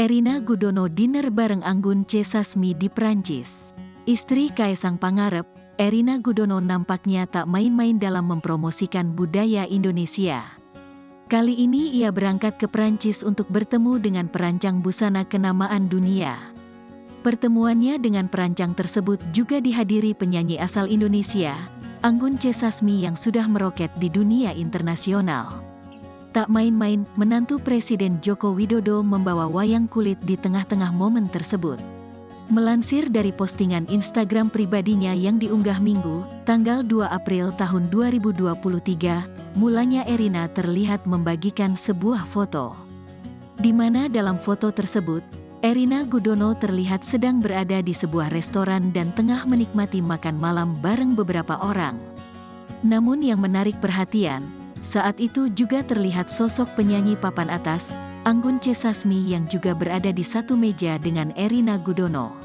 Erina Gudono dinner bareng Anggun C. Sasmi di Prancis. Istri Kaisang Pangarep, Erina Gudono nampaknya tak main-main dalam mempromosikan budaya Indonesia. Kali ini ia berangkat ke Prancis untuk bertemu dengan perancang busana kenamaan dunia. Pertemuannya dengan perancang tersebut juga dihadiri penyanyi asal Indonesia, Anggun C. Sasmi yang sudah meroket di dunia internasional. Tak main-main, menantu Presiden Joko Widodo membawa wayang kulit di tengah-tengah momen tersebut. Melansir dari postingan Instagram pribadinya yang diunggah Minggu, tanggal 2 April tahun 2023, mulanya Erina terlihat membagikan sebuah foto. Di mana dalam foto tersebut, Erina Gudono terlihat sedang berada di sebuah restoran dan tengah menikmati makan malam bareng beberapa orang. Namun yang menarik perhatian, saat itu juga terlihat sosok penyanyi papan atas, Anggun C. Sasmi yang juga berada di satu meja dengan Erina Gudono.